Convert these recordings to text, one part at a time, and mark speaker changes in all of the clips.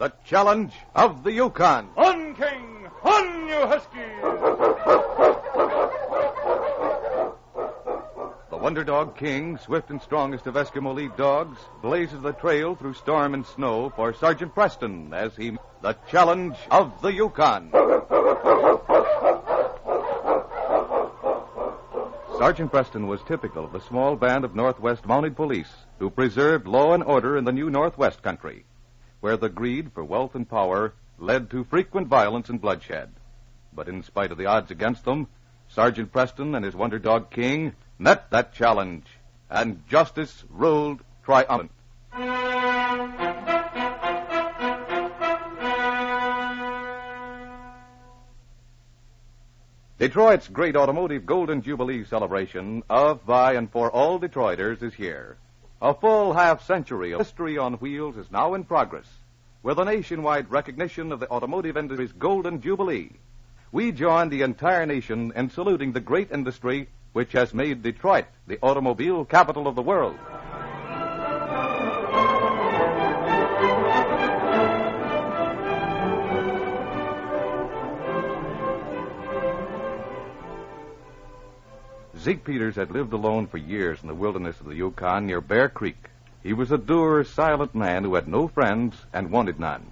Speaker 1: the challenge of the Yukon.
Speaker 2: On, King! On, you huskies!
Speaker 1: The Wonder Dog King, swift and strongest of Eskimo lead dogs, blazes the trail through storm and snow for Sergeant Preston as he... The challenge of the Yukon. Sergeant Preston was typical of the small band of Northwest Mounted Police who preserved law and order in the new Northwest country, where the greed for wealth and power led to frequent violence and bloodshed. But in spite of the odds against them, Sergeant Preston and his Wonder Dog King met that challenge, and justice ruled triumphant. Detroit's great automotive Golden Jubilee celebration of, by, and for all Detroiters is here. A full half-century of history on wheels is now in progress, with a nationwide recognition of the automotive industry's Golden Jubilee. We join the entire nation in saluting the great industry which has made Detroit the automobile capital of the world. Zeke Peters had lived alone for years in the wilderness of the Yukon near Bear Creek. He was a dour, silent man who had no friends and wanted none.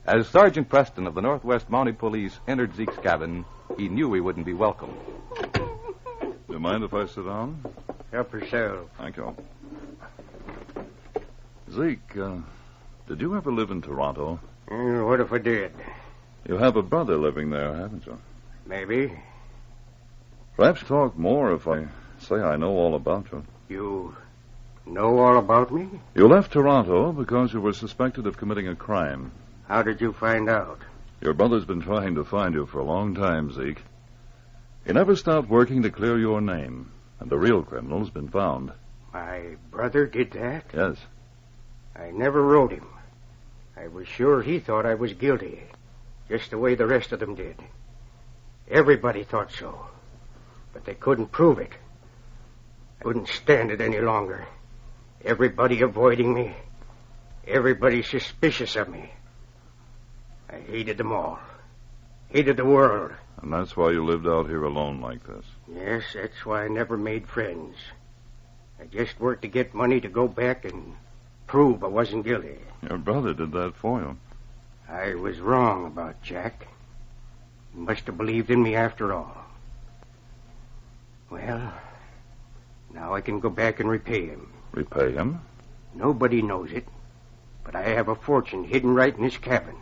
Speaker 1: As Sergeant Preston of the Northwest Mounted Police entered Zeke's cabin, he knew he wouldn't be welcome.
Speaker 3: Do you mind if I sit down?
Speaker 4: Help yourself.
Speaker 3: Thank you. Zeke, did you ever live in Toronto?
Speaker 4: What if I did?
Speaker 3: You have a brother living there, haven't you?
Speaker 4: Maybe.
Speaker 3: Perhaps talk more if I say I know all about you.
Speaker 4: You know all about me?
Speaker 3: You left Toronto because you were suspected of committing a crime.
Speaker 4: How did you find out?
Speaker 3: Your brother's been trying to find you for a long time, Zeke. He never stopped working to clear your name, and the real criminal's been found.
Speaker 4: My brother did that?
Speaker 3: Yes.
Speaker 4: I never wrote him. I was sure he thought I was guilty, just the way the rest of them did. Everybody thought so, but they couldn't prove it. I couldn't stand it any longer. Everybody avoiding me. Everybody suspicious of me. I hated them all. Hated the world.
Speaker 3: And that's why you lived out here alone like this.
Speaker 4: Yes, that's why I never made friends. I just worked to get money to go back and prove I wasn't guilty.
Speaker 3: Your brother did that for you.
Speaker 4: I was wrong about Jack. He must have believed in me after all. Well, now I can go back and repay him.
Speaker 3: Repay him?
Speaker 4: Nobody knows it, but I have a fortune hidden right in his cabin.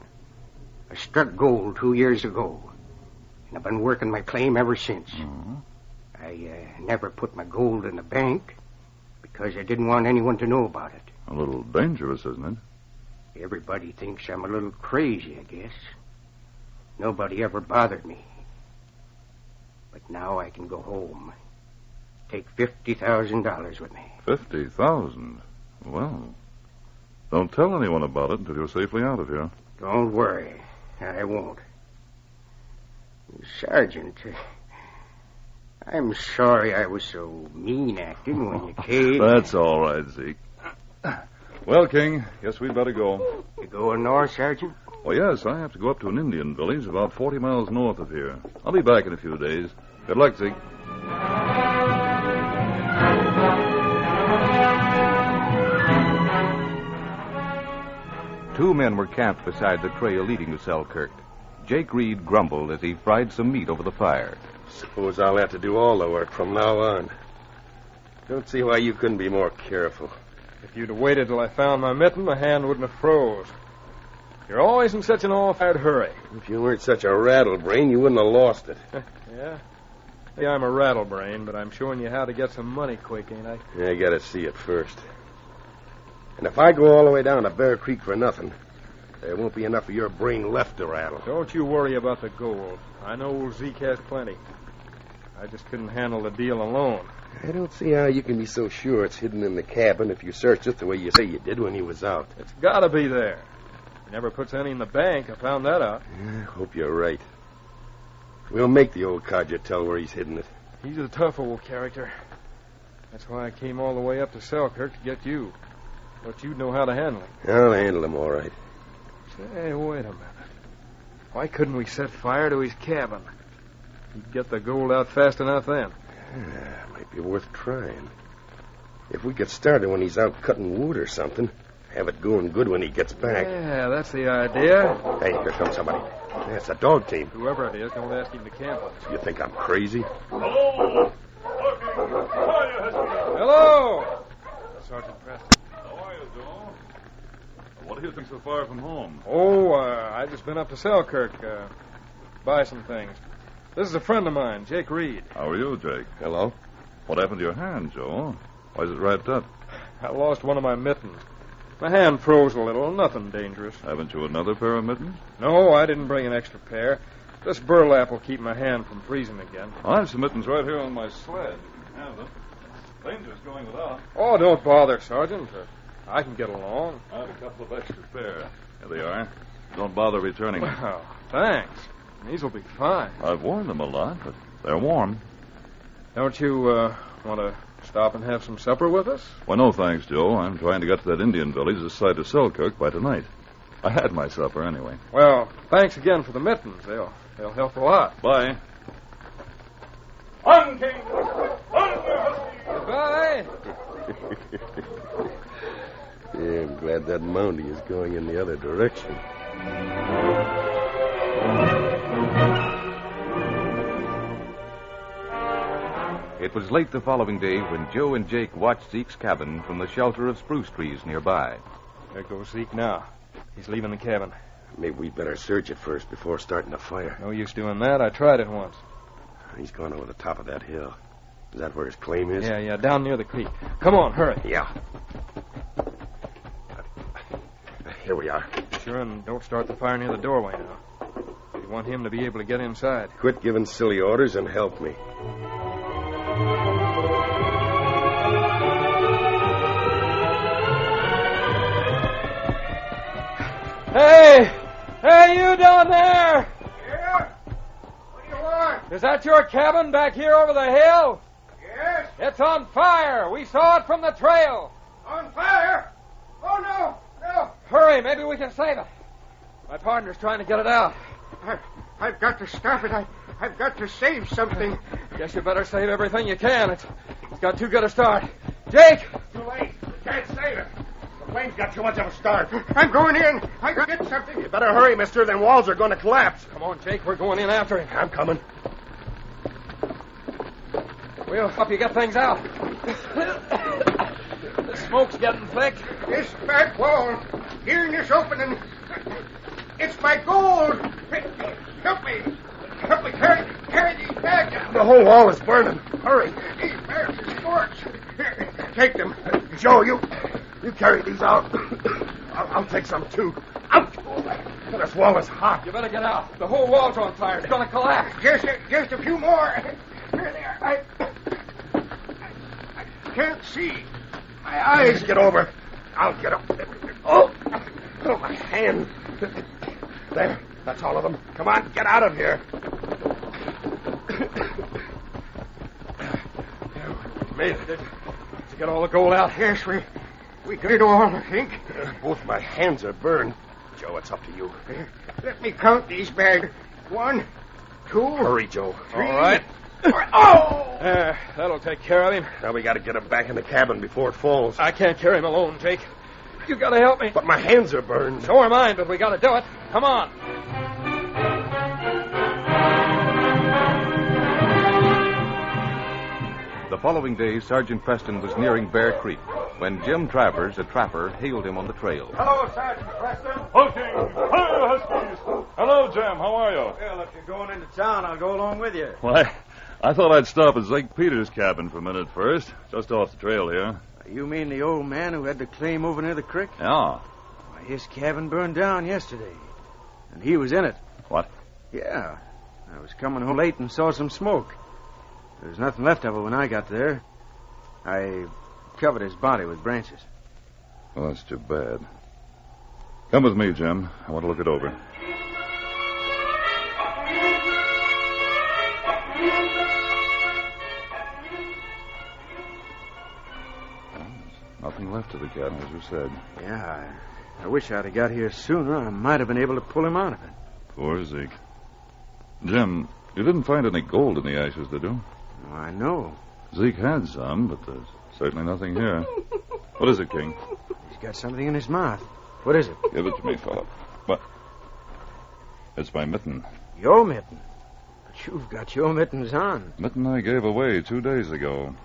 Speaker 4: I struck gold 2 years ago, and I've been working my claim ever since.
Speaker 3: Mm-hmm.
Speaker 4: I never put my gold in the bank because I didn't want anyone to know about it.
Speaker 3: A little dangerous, isn't it?
Speaker 4: Everybody thinks I'm a little crazy, I guess. Nobody ever bothered me. But now I can go home. Take $50,000 with me.
Speaker 3: 50,000? Well, don't tell anyone about it until you're safely out of here.
Speaker 4: Don't worry. I won't. Sergeant, I'm sorry I was so mean-acting when you came.
Speaker 3: That's all right, Zeke. Well, King, guess we'd better go.
Speaker 4: You going north, Sergeant?
Speaker 3: Oh, yes, I have to go up to an Indian village about 40 miles north of here. I'll be back in a few days. Good luck, Zeke.
Speaker 1: Two men were camped beside the trail leading to Selkirk. Jake Reed grumbled as he fried some meat over the fire.
Speaker 5: Suppose I'll have to do all the work from now on. Don't see why you couldn't be more careful.
Speaker 2: If you'd have waited till I found my mitten, my hand wouldn't have froze. You're always in such an all-fired hurry.
Speaker 5: If you weren't such a rattlebrain, you wouldn't have lost it.
Speaker 2: Yeah? Yeah, I'm a rattlebrain, but I'm showing you how to get some money quick, ain't I?
Speaker 5: Yeah, I gotta see it first. And if I go all the way down to Bear Creek for nothing, there won't be enough of your brain left to rattle.
Speaker 2: Don't you worry about the gold. I know old Zeke has plenty. I just couldn't handle the deal alone.
Speaker 5: I don't see how you can be so sure it's hidden in the cabin if you searched it the way you say you did when he was out.
Speaker 2: It's gotta be there. He never puts any in the bank. I found that out.
Speaker 5: Yeah, I hope you're right. We'll make the old codger tell where he's hidden it.
Speaker 2: He's a tough old character. That's why I came all the way up to Selkirk to get you. But you'd know how to handle him.
Speaker 5: I'll handle him all right.
Speaker 2: Say, wait a minute. Why couldn't we set fire to his cabin? He'd get the gold out fast enough then.
Speaker 5: Yeah, might be worth trying. If we get started when he's out cutting wood or something, have it going good when he gets back.
Speaker 2: Yeah, that's the idea.
Speaker 5: Hey, here comes somebody. Yeah, it's a dog team.
Speaker 2: Whoever it is, don't ask him to camp us.
Speaker 5: You think I'm crazy?
Speaker 3: Hello!
Speaker 2: Hello! Sergeant Preston.
Speaker 3: How are you, Joe? What do you think so far from home?
Speaker 2: Oh, I just been up to Selkirk, buy some things. This is a friend of mine, Jake Reed.
Speaker 3: How are you, Jake?
Speaker 5: Hello?
Speaker 3: What happened to your hand, Joe? Why is it wrapped up?
Speaker 2: I lost one of my mittens. My hand froze a little, nothing dangerous.
Speaker 3: Haven't you another pair of mittens?
Speaker 2: No, I didn't bring an extra pair. This burlap will keep my hand from freezing again.
Speaker 3: I have some mittens right here on my sled. You can have them. Dangerous going without.
Speaker 2: Oh, don't bother, Sergeant. I can get along.
Speaker 3: I have a couple of extra pair. Here they are. Don't bother returning them.
Speaker 2: Well, thanks. These will be fine.
Speaker 3: I've worn them a lot, but they're warm.
Speaker 2: Don't you want to stop and have some supper with us?
Speaker 3: Well, no thanks, Joe. I'm trying to get to that Indian village this side of Selkirk by tonight. I had my supper anyway.
Speaker 2: Well, thanks again for the mittens. They'll help a lot.
Speaker 3: Bye.
Speaker 2: On, King! On, goodbye!
Speaker 5: Yeah, I'm glad that Mountie is going in the other direction.
Speaker 1: It was late the following day when Joe and Jake watched Zeke's cabin from the shelter of spruce trees nearby.
Speaker 2: There goes Zeke now. He's leaving the cabin.
Speaker 5: Maybe we better search it first before starting a fire.
Speaker 2: No use doing that. I tried it once.
Speaker 5: He's gone over the top of that hill. Is that where his claim is?
Speaker 2: Yeah, down near the creek. Come on, hurry.
Speaker 5: Yeah. Here we are.
Speaker 2: Sure, and don't start the fire near the doorway now. We want him to be able to get inside.
Speaker 5: Quit giving silly orders and help me.
Speaker 2: Hey, you down there!
Speaker 4: Yeah? What do you want?
Speaker 2: Is that your cabin back here over the hill?
Speaker 4: Yes?
Speaker 2: It's on fire. We saw it from the trail.
Speaker 4: On fire? Oh, no.
Speaker 2: Hurry, maybe we can save it. My partner's trying to get it out.
Speaker 4: I've got to stop it. I've got to save something.
Speaker 2: Guess you better save everything you can. It's got too good a start. Jake!
Speaker 5: Too late. We can't save it. The flame's got too much of a start.
Speaker 4: I'm going in. I got to get something.
Speaker 5: You better hurry, mister. Them walls are going to collapse.
Speaker 2: Come on, Jake. We're going in after him.
Speaker 5: I'm coming.
Speaker 2: We'll help you get things out. The smoke's getting thick.
Speaker 4: This back wall, here in this opening, it's my gold. Help me carry these bags.
Speaker 5: The whole wall is burning. Hurry.
Speaker 4: These bags are scorched. Here, take them.
Speaker 5: Joe, you carry these out. I'll take some, too. Out! This wall is hot.
Speaker 2: You better get out. The whole wall's on fire. It's going to collapse.
Speaker 4: Just a few more. Here they are. I can't see. My eyes.
Speaker 5: Get over. I'll get up. Oh, my hand. There. That's all of them. Come on, get out of here.
Speaker 2: Made it. Did you get all the gold out?
Speaker 4: Yes, we got it all, I think.
Speaker 5: Both my hands are burned. Joe, it's up to you.
Speaker 4: Let me count these bags. 1, 2.
Speaker 5: Hurry, Joe.
Speaker 4: 3.
Speaker 2: All right.
Speaker 4: 4. Oh!
Speaker 2: That'll take care of him.
Speaker 5: Now we got to get him back in the cabin before it falls.
Speaker 2: I can't carry him alone, Jake. You got to help me.
Speaker 5: But my hands are burned.
Speaker 2: So are mine, but we got to do it. Come on.
Speaker 1: The following day, Sergeant Preston was nearing Bear Creek when Jim Travers, a trapper, hailed him on the trail.
Speaker 4: Hello, Sergeant Preston.
Speaker 3: Hooking! Hi, Huskies! Hello, Jim. How are you?
Speaker 6: Well, if you're going into town, I'll go along with you.
Speaker 3: Why, I thought I'd stop at Zeke Peters' cabin for a minute first, just off the trail here.
Speaker 6: You mean the old man who had the claim over near the creek?
Speaker 3: Yeah.
Speaker 6: Why, his cabin burned down yesterday, and he was in it.
Speaker 3: What?
Speaker 6: Yeah. I was coming home late and saw some smoke. There was nothing left of it when I got there. I covered his body with branches.
Speaker 3: Well, that's too bad. Come with me, Jim. I want to look it over. Well, there's nothing left of the cabin, as you said.
Speaker 6: Yeah, I wish I'd have got here sooner. I might have been able to pull him out of it.
Speaker 3: Poor Zeke. Jim, you didn't find any gold in the ashes, did you?
Speaker 6: Oh, I know.
Speaker 3: Zeke had some, but there's certainly nothing here. What is it, King?
Speaker 6: He's got something in his mouth. What is it?
Speaker 3: Give it to me, fella. What? It's my mitten.
Speaker 6: Your mitten. But you've got your mittens on.
Speaker 3: Mitten I gave away 2 days ago.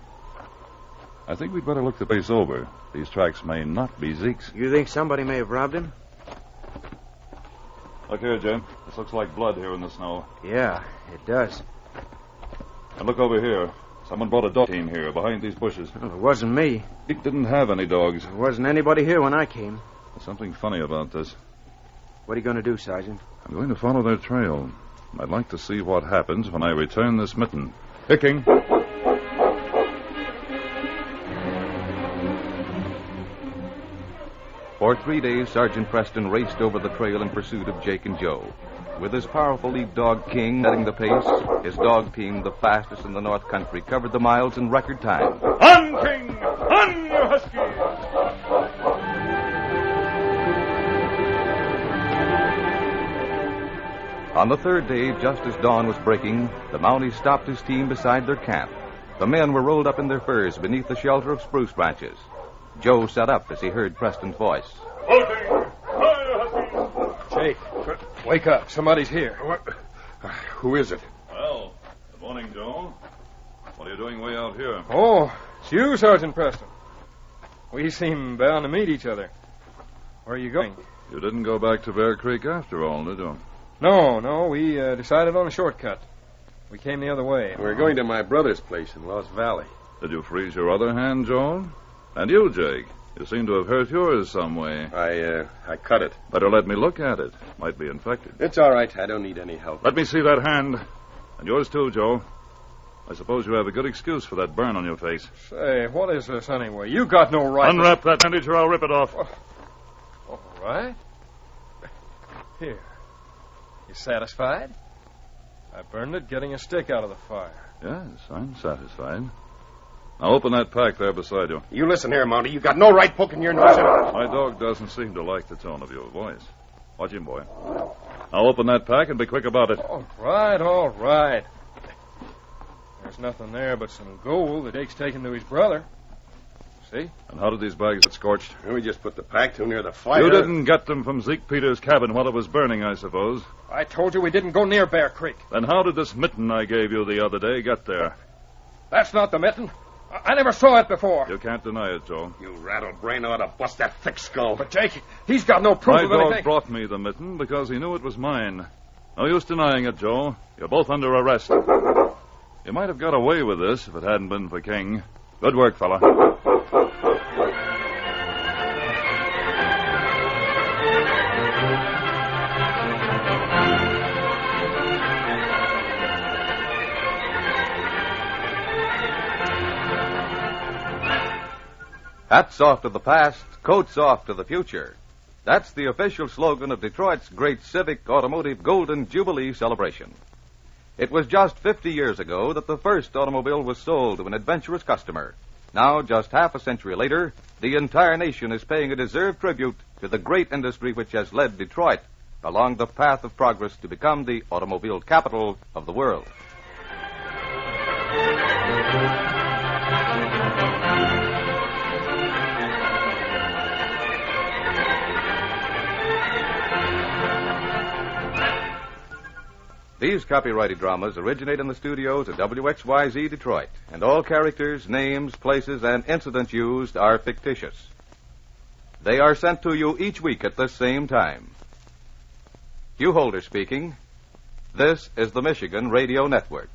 Speaker 3: I think we'd better look the place over. These tracks may not be Zeke's.
Speaker 6: You think somebody may have robbed him?
Speaker 3: Look here, Jim. This looks like blood here in the snow.
Speaker 6: Yeah, it does.
Speaker 3: And look over here. Someone brought a dog team here behind these bushes.
Speaker 6: Well, it wasn't me.
Speaker 3: Zeke didn't have any dogs.
Speaker 6: There wasn't anybody here when I came.
Speaker 3: There's something funny about this.
Speaker 6: What are you going to do, Sergeant?
Speaker 3: I'm going to follow their trail. I'd like to see what happens when I return this mitten. Picking.
Speaker 1: For 3 days, Sergeant Preston raced over the trail in pursuit of Jake and Joe. With his powerful lead dog, King, setting the pace, his dog team, the fastest in the North Country, covered the miles in record time.
Speaker 2: On, King! On, you huskies!
Speaker 1: On the third day, just as dawn was breaking, the Mounties stopped his team beside their camp. The men were rolled up in their furs beneath the shelter of spruce branches. Joe sat up as he heard Preston's voice.
Speaker 2: Jake, wake up. Somebody's here.
Speaker 5: What? Who is it?
Speaker 3: Well, good morning, Joe. What are you doing way out here?
Speaker 2: Oh, it's you, Sergeant Preston. We seem bound to meet each other. Where are you going?
Speaker 3: You didn't go back to Bear Creek after all, did you?
Speaker 2: No, we decided on a shortcut. We came the other way.
Speaker 5: We're going to my brother's place in Lost Valley.
Speaker 3: Did you freeze your other hand, Joe? And you, Jake? You seem to have hurt yours some way.
Speaker 5: I cut it.
Speaker 3: Better let me look at it. Might be infected.
Speaker 5: It's all right. I don't need any help.
Speaker 3: Let me see that hand. And yours too, Joe. I suppose you have a good excuse for that burn on your face.
Speaker 2: Say, what is this anyway? You got no right...
Speaker 3: Unwrap that bandage or I'll rip it off.
Speaker 2: All right. Here. You satisfied? I burned it getting a stick out of the fire.
Speaker 3: Yes, I'm satisfied. Now open that pack there beside you.
Speaker 5: You listen here, Mountie. You got no right poking your nose in it.
Speaker 3: My dog doesn't seem to like the tone of your voice. Watch him, boy. Now open that pack and be quick about it.
Speaker 2: All right. There's nothing there but some gold that Jake's taken to his brother. See?
Speaker 3: And how did these bags get scorched?
Speaker 5: We just put the pack too near the fire.
Speaker 3: You didn't get them from Zeke Peters' cabin while it was burning, I suppose.
Speaker 2: I told you we didn't go near Bear Creek.
Speaker 3: Then how did this mitten I gave you the other day get there?
Speaker 2: That's not the mitten. I never saw it before.
Speaker 3: You can't deny it, Joe.
Speaker 5: You rattle-brain ought to bust that thick skull.
Speaker 2: But Jake, he's got no proof
Speaker 3: My
Speaker 2: of
Speaker 3: dog
Speaker 2: anything.
Speaker 3: brought me the mitten because he knew it was mine. No use denying it, Joe. You're both under arrest. You might have got away with this if it hadn't been for King. Good work, fella.
Speaker 1: Hats off to the past, coats off to the future. That's the official slogan of Detroit's great civic automotive Golden Jubilee celebration. It was just 50 years ago that the first automobile was sold to an adventurous customer. Now, just half a century later, the entire nation is paying a deserved tribute to the great industry which has led Detroit along the path of progress to become the automobile capital of the world. These copyrighted dramas originate in the studios at WXYZ Detroit, and all characters, names, places, and incidents used are fictitious. They are sent to you each week at the same time. Hugh Holder speaking. This is the Michigan Radio Network.